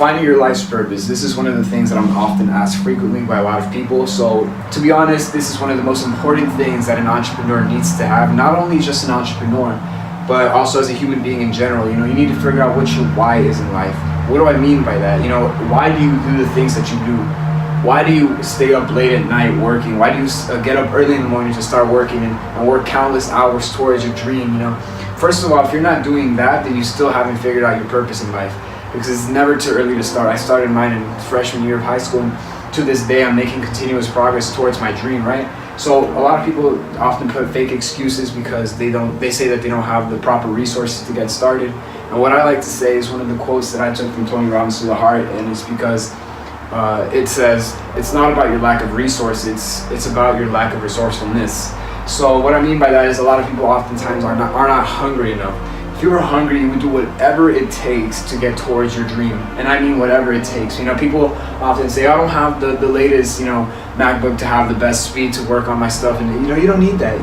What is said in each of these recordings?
Finding your life's purpose. This is one of the things that I'm often asked frequently by a lot of people. So, to be honest, this is one of the most important things that an entrepreneur needs to have. Not only just an entrepreneur, but also as a human being in general. You need to figure out what your why is in life. What do I mean by that? Why do you do the things that you do? Why do you stay up late at night working? Why do you get up early in the morning to start working and work countless hours towards your dream? First of all, if you're not doing that, then you still haven't figured out your purpose in life, because it's never too early to start. I started mine in freshman year of high school, and to this day I'm making continuous progress towards my dream, right? So a lot of people often put fake excuses because they say that they don't have the proper resources to get started. And what I like to say is one of the quotes that I took from Tony Robbins to the heart, and it's because it says, it's not about your lack of resources, it's about your lack of resourcefulness. So what I mean by that is a lot of people oftentimes are not hungry enough. If you were hungry, you would do whatever it takes to get towards your dream. And I mean whatever it takes. People often say, I don't have the latest, MacBook to have the best speed to work on my stuff. And you don't need that.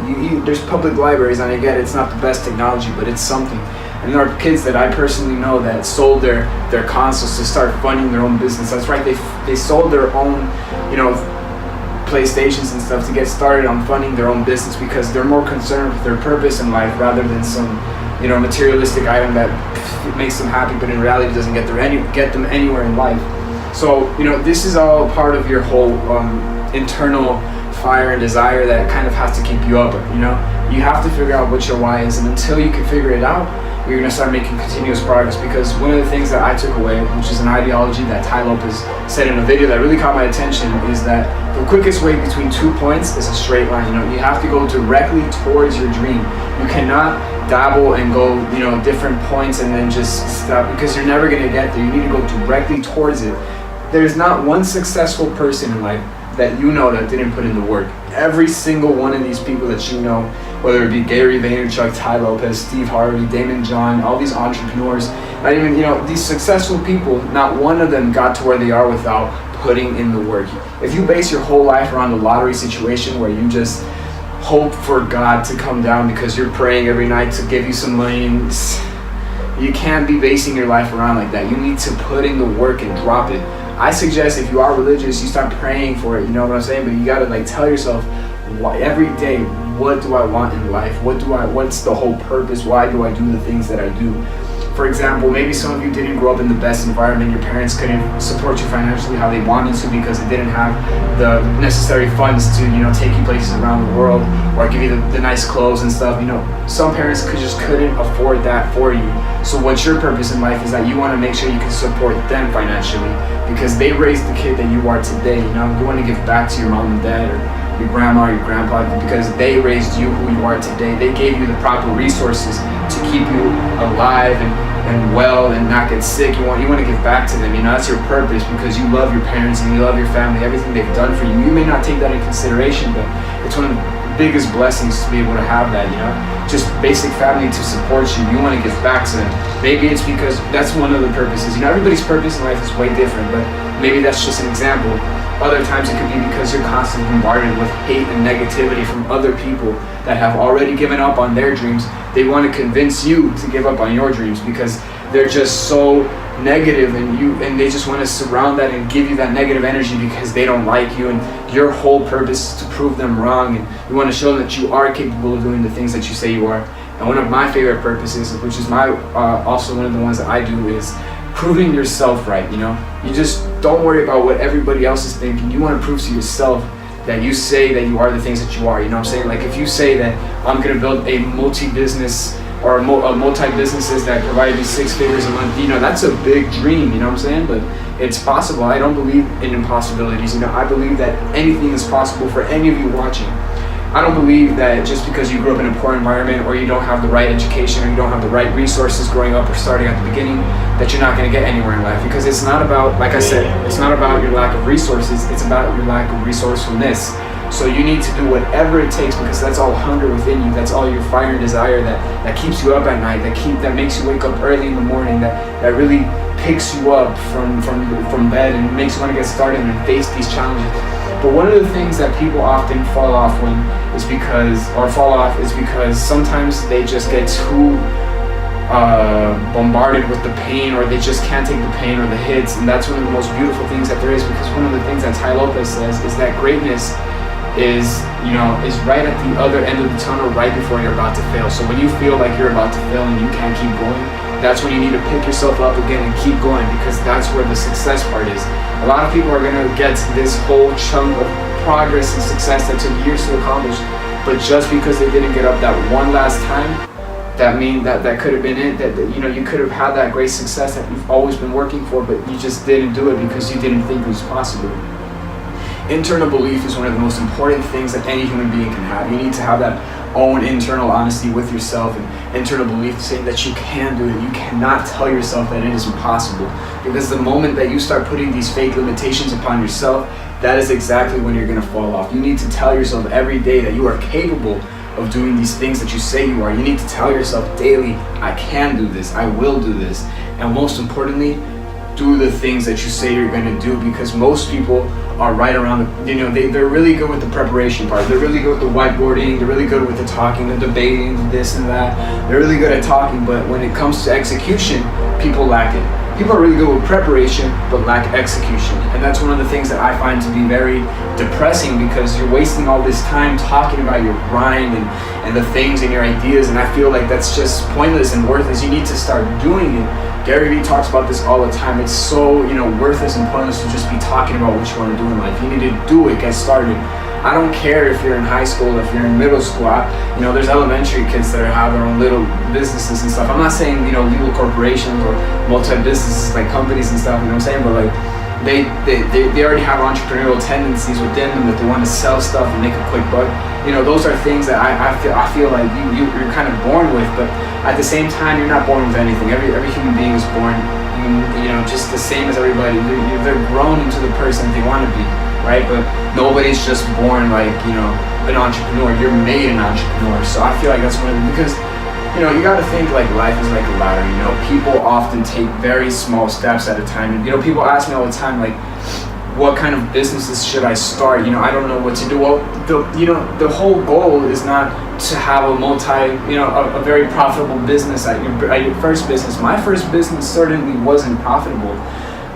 There's public libraries, and I get it's not the best technology, but it's something. And there are kids that I personally know that sold their consoles to start funding their own business. That's right, they sold their own, PlayStations and stuff to get started on funding their own business, because they're more concerned with their purpose in life rather than some materialistic item that makes them happy, but in reality doesn't get them anywhere in life. So this is all part of your whole internal fire and desire that kind of has to keep you up. You have to figure out what your why is, and until you can figure it out, you're going to start making continuous progress. Because one of the things that I took away, which is an ideology that Tai Lopez said in a video that really caught my attention, is that the quickest way between 2 points is a straight line. You have to go directly towards your dream. You cannot dabble and go different points and then just stop, because you're never going to get there. You need to go directly towards it. There's not one successful person in life that that didn't put in the work. Every single one of these people that whether it be Gary Vaynerchuk, Tai Lopez, Steve Harvey, Damon John, all these entrepreneurs, not even these successful people, not one of them got to where they are without putting in the work. If you base your whole life around the lottery situation where you just hope for God to come down because you're praying every night to give you some money, you can't be basing your life around like that. You need to put in the work and drop it. I suggest if you are religious, you start praying for it, you know what I'm saying? But you gotta tell yourself every day, what do I want in life? What's the whole purpose? Why do I do the things that I do? For example, maybe some of you didn't grow up in the best environment. Your parents couldn't support you financially how they wanted to because they didn't have the necessary funds to, take you places around the world or give you the nice clothes and stuff. Some parents couldn't afford that for you. So what's your purpose in life is that you want to make sure you can support them financially because they raised the kid that you are today. You want to give back to your mom and dad or your grandma or your grandpa because they raised you who you are today. They gave you the proper resources to keep you alive and well and not get sick. You want to give back to them. That's your purpose because you love your parents and you love your family, everything they've done for you. You may not take that in consideration, but it's one of the biggest blessings to be able to have that, just basic family to support you. You want to give back to them. Maybe it's because that's one of the purposes. Everybody's purpose in life is way different, but maybe that's just an example. Other times it could be because you're constantly bombarded with hate and negativity from other people that have already given up on their dreams. They want to convince you to give up on your dreams because they're just so negative and they just want to surround that and give you that negative energy because they don't like you, and your whole purpose is to prove them wrong, and you want to show them that you are capable of doing the things that you say you are. And one of my favorite purposes, which is also one of the ones that I do, is proving yourself right. You just don't worry about what everybody else is thinking. You want to prove to yourself that you say that you are the things that you are. Like if you say that I'm going to build a multi-business or multi-businesses that provide me 6 figures a month, that's a big dream, but it's possible. I don't believe in impossibilities. I believe that anything is possible for any of you watching. I don't believe that just because you grew up in a poor environment or you don't have the right education or you don't have the right resources growing up or starting at the beginning, that you're not going to get anywhere in life. Because it's not about, like I said, it's not about your lack of resources, it's about your lack of resourcefulness. So you need to do whatever it takes because that's all hunger within you, that's all your fire and desire that keeps you up at night, that makes you wake up early in the morning, that really picks you up from bed and makes you want to get started and face these challenges. But one of the things that people often fall off is because sometimes they just get too bombarded with the pain, or they just can't take the pain or the hits. And that's one of the most beautiful things that there is, because one of the things that Tai Lopez says is that greatness is right at the other end of the tunnel, right before you're about to fail. So when you feel like you're about to fail and you can't keep going, that's when you need to pick yourself up again and keep going, because that's where the success part is. A lot of people are going to get this whole chunk of progress and success that took years to accomplish, but just because they didn't get up that one last time, that could have been it. That you could have had that great success that you've always been working for, but you just didn't do it because you didn't think it was possible. Internal belief is one of the most important things that any human being can have. You need to have that own internal honesty with yourself and internal belief saying that you can do it. You cannot tell yourself that it is impossible, because the moment that you start putting these fake limitations upon yourself, that is exactly when you're going to fall off. You need to tell yourself every day that you are capable of doing these things that you say you are. You need to tell yourself daily, I can do this, I will do this. And most importantly, do the things that you say you're going to do, because most people are right around they're really good with the preparation part. They're really good with the whiteboarding. They're really good with the talking, the debating, this and that. They're really good at talking, but when it comes to execution, people lack it. People are really good with preparation, but lack execution. And that's one of the things that I find to be very depressing, because you're wasting all this time talking about your grind and the things and your ideas, and I feel like that's just pointless and worthless. You need to start doing it. Gary Vee talks about this all the time. It's so worthless and pointless to just be talking about what you want to do in life. You need to do it, get started. I don't care if you're in high school, if you're in middle school. There's elementary kids that have their own little businesses and stuff. I'm not saying legal corporations or multi-businesses like companies and stuff. You know what I'm saying? But like they already have entrepreneurial tendencies within them, that they want to sell stuff and make a quick buck. Those are things that I feel like you're kind of born with. But at the same time, you're not born with anything. Every human being is born just the same as everybody. They're grown into the person they want to be. Right? But nobody's just born like, an entrepreneur. You're made an entrepreneur. So I feel like that's one of the, because, you got to think like life is like a ladder. People often take very small steps at a time. And, people ask me all the time, like, what kind of businesses should I start? I don't know what to do. Well, the whole goal is not to have a very profitable business at your first business. My first business certainly wasn't profitable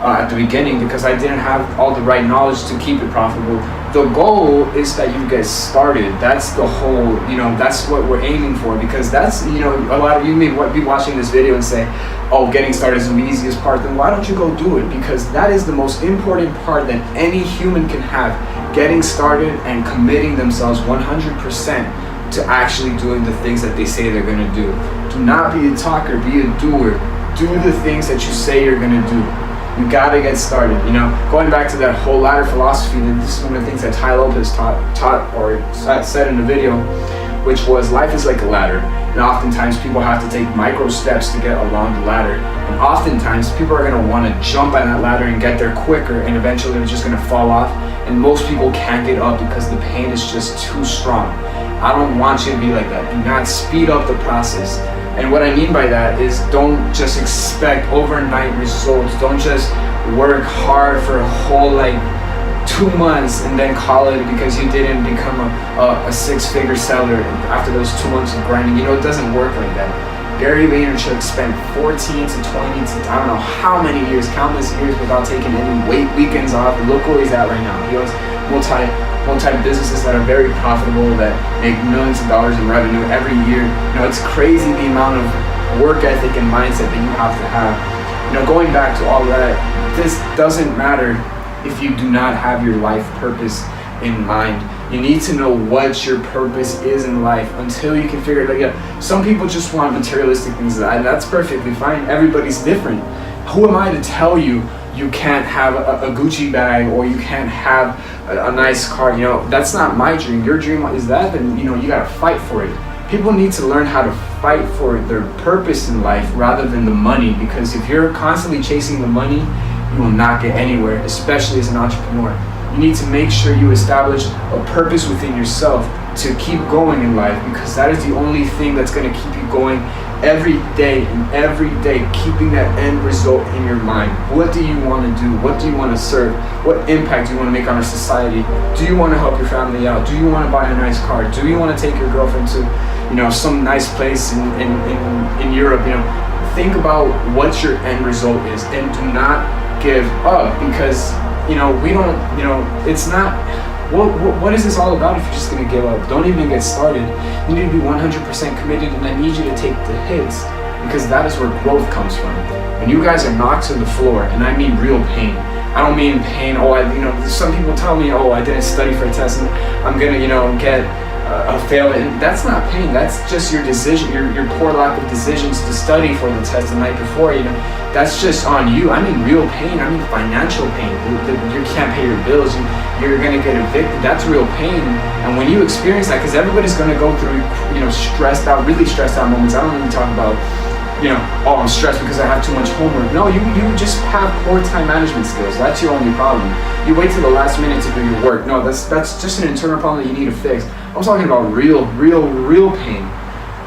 at the beginning, because I didn't have all the right knowledge to keep it profitable. The goal is that you get started. That's the whole, that's what we're aiming for, because that's, a lot of you may be watching this video and say, oh, getting started is the easiest part. Then why don't you go do it? Because that is the most important part that any human can have, getting started and committing themselves 100% to actually doing the things that they say they're going to do. Do not be a talker, be a doer. Do the things that you say you're going to do. You gotta get started. Going back to that whole ladder philosophy, this is one of the things that Tai Lopez taught or said in the video, which was life is like a ladder, and oftentimes people have to take micro steps to get along the ladder, and oftentimes people are gonna want to jump on that ladder and get there quicker, and eventually they're just gonna fall off, and most people can't get up because the pain is just too strong. I don't want you to be like that. Do not speed up the process. And what I mean by that is, don't just expect overnight results. Don't just work hard for a whole 2 months and then call it because you didn't become a six-figure seller after those 2 months of grinding. It doesn't work like that. Gary Vaynerchuk spent 14 to 20 to I don't know how many years, countless years, without taking any weekends off. Look where he's at right now. He owns multi-businesses that are very profitable, that make millions of dollars in revenue every year. It's crazy the amount of work ethic and mindset that you have to have. Going back to all that, this doesn't matter if you do not have your life purpose in mind. You need to know what your purpose is in life until you can figure it out. Some people just want materialistic things, and that's perfectly fine. Everybody's different. Who am I to tell you can't have a Gucci bag, or you can't have a nice car? That's not my dream. Your dream is that, then you gotta fight for it. People need to learn how to fight for their purpose in life rather than the money, because if you're constantly chasing the money, you will not get anywhere, especially as an entrepreneur. You need to make sure you establish a purpose within yourself to keep going in life, because that is the only thing that's going to keep you going every day, keeping that end result in your mind. What do you want to do? What do you want to serve? What impact do you want to make on our society? Do you want to help your family out? Do you want to buy a nice car? Do you want to take your girlfriend to some nice place in Europe, think about what your end result is, and do not give up, because we don't, it's not, what is this all about if you're just going to give up? Don't even get started. You need to be 100% committed, and I need you to take the hits, because that is where growth comes from. When you guys are knocked to the floor, and I mean real pain, I don't mean pain, some people tell me, I didn't study for a test and I'm gonna, get a fail. And that's not pain, that's just your decision, your poor lack of decisions to study for the test the night before, that's just on you. I mean real pain, I mean financial pain. You can't pay your bills, you're gonna get evicted, that's real pain. And when you experience that, because everybody's gonna go through, really stressed out moments. I don't even talk about, I'm stressed because I have too much homework. No, you just have poor time management skills. That's your only problem. You wait till the last minute to do your work. No, that's just an internal problem that you need to fix. I'm talking about real pain.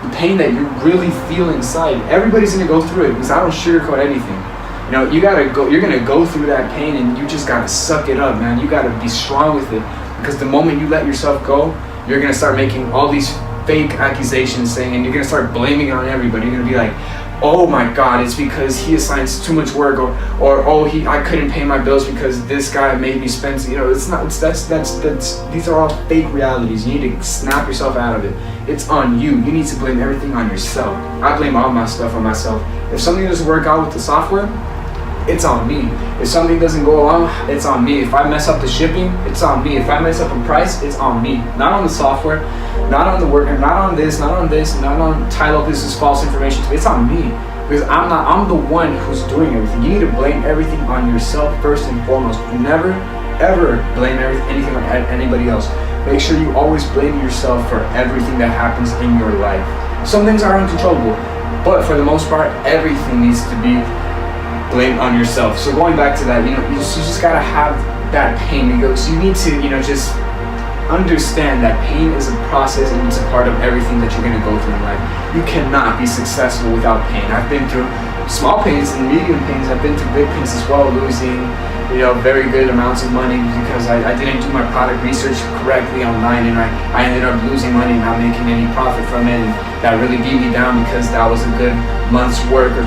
The pain that you really feel inside. Everybody's gonna go through it, because I don't sugarcoat anything. You're gonna go through that pain, and you just gotta suck it up, man. You gotta be strong with it, because the moment you let yourself go, you're gonna start making all these fake accusations saying, and you're gonna start blaming it on everybody. You're gonna be like, oh my God, it's because he assigns too much work, or I couldn't pay my bills because this guy made me spend. It's not. These are all fake realities. You need to snap yourself out of it. It's on you. You need to blame everything on yourself. I blame all my stuff on myself. If something doesn't work out with the software, it's on me. If something doesn't go along, it's on me. If I mess up the shipping, it's on me. If I mess up a price, it's on me. Not on the software, not on the worker, not on this, not on title, this is false information. It's on me, because I'm the one who's doing everything. You need to blame everything on yourself first and foremost. Never, ever blame anything on anybody else. Make sure you always blame yourself for everything that happens in your life. Some things are uncontrollable, but for the most part, everything needs to be blame on yourself. So going back to that, you just gotta have that pain. So you need to, just understand that pain is a process, and it's a part of everything that you're gonna go through in life. You cannot be successful without pain. I've been through small pains and medium pains. I've been through big pains as well, losing, very good amounts of money because I didn't do my product research correctly online, and I ended up losing money, not making any profit from it, and that really beat me down, because that was a good month's work or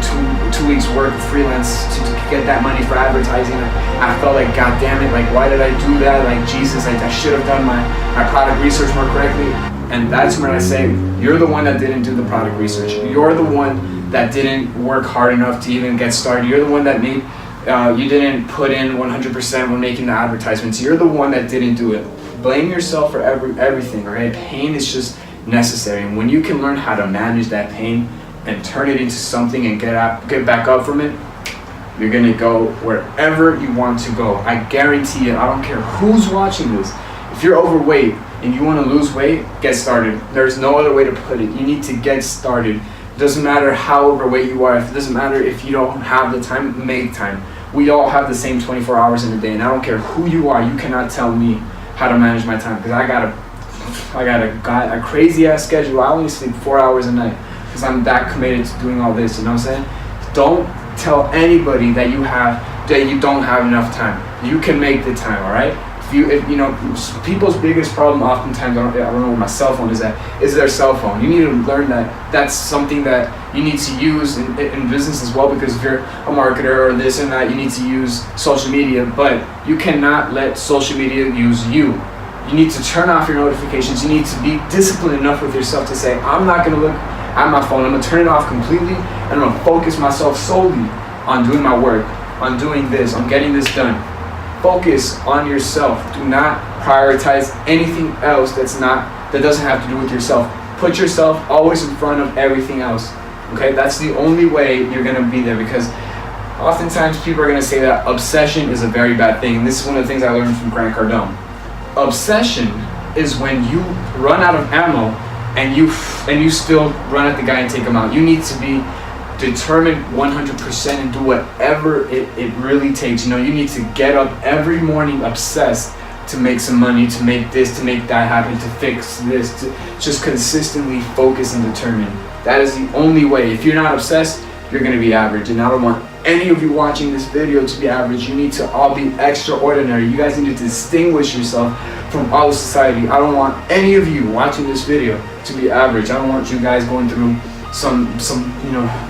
two weeks work of freelance to get that money for advertising. I felt like, God damn it, like, why did I do that? Like, Jesus, I should have done my product research more correctly. And that's when I say, you're the one that didn't do the product research. You're the one that didn't work hard enough to even get started. You're the one that you didn't put in 100% when making the advertisements. You're the one that didn't do it. Blame yourself for everything, alright? Pain is just necessary. And when you can learn how to manage that pain and turn it into something and get back up from it, you're gonna go wherever you want to go. I guarantee you. I don't care who's watching this. If you're overweight and you want to lose weight, get started. There's no other way to put it. You need to get started. It doesn't matter how overweight you are. It doesn't matter if you don't have the time, make time. We all have the same 24 hours in a day, and I don't care who you are. You cannot tell me how to manage my time, because I got a crazy ass schedule. I only sleep 4 hours a night because I'm that committed to doing all this. You know what I'm saying? Don't tell anybody that you don't have enough time. You can make the time, all right? If people's biggest problem oftentimes, I don't know what my cell phone is their cell phone. You need to learn that that's something that you need to use in business as well, because if you're a marketer or this and that, you need to use social media, but you cannot let social media use you. You need to turn off your notifications. You need to be disciplined enough with yourself to say, I'm not going to look at my phone. I'm going to turn it off completely, and I'm going to focus myself solely on doing my work, on doing this, on getting this done. Focus on yourself. Do not prioritize anything else that doesn't have to do with yourself. Put yourself always in front of everything else. Okay, that's the only way you're gonna be there, because oftentimes people are gonna say that obsession is a very bad thing. And this is one of the things I learned from Grant Cardone. Obsession is when you run out of ammo and you still run at the guy and take him out. You need to be determined 100% and do whatever it really takes. You need to get up every morning obsessed to make some money, to make this, to make that happen, to fix this, to just consistently focus and determine. That is the only way. If you're not obsessed, you're going to be average, and I don't want any of you watching this video to be average. You need to all be extraordinary. You guys need to distinguish yourself from all of society. I don't want any of you watching this video to be average. I don't want you guys going through some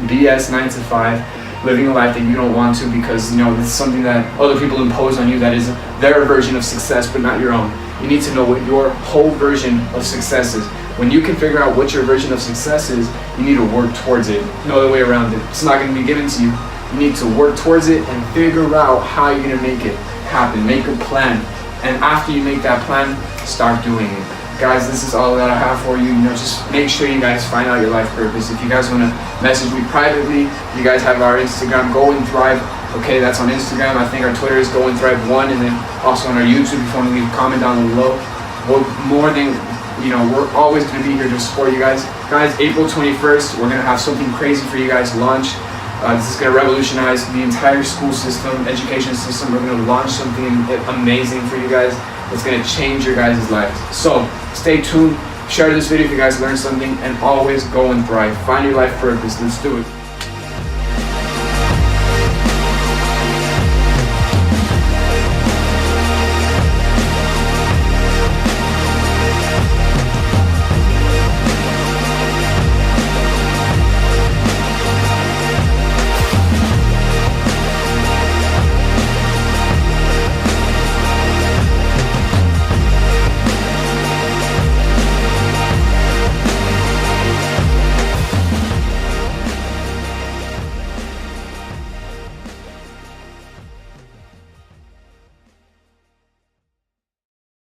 BS 9 to 5, living a life that you don't want to, because this is something that other people impose on you, that is their version of success but not your own. You need to know what your whole version of success is. When you can figure out what your version of success is, you need to work towards it. No other way around it. It's not going to be given to you. You need to work towards it and figure out how you're going to make it happen. Make a plan. And after you make that plan, start doing it. Guys, this is all that I have for you. Just make sure you guys find out your life purpose. If you guys want to message me privately, you guys have our Instagram, Go and Thrive. Okay, that's on Instagram. I think our Twitter is Go and Thrive 1, and then also on our YouTube. If you want to leave a comment down below, we're always going to be here to support you guys. Guys, April 21st, we're going to have something crazy for you guys launch. This is going to revolutionize the entire school system, education system. We're going to launch something amazing for you guys. It's going to change your guys' lives. So stay tuned. Share this video if you guys learned something, and always go and thrive. Find your life purpose. Let's do it.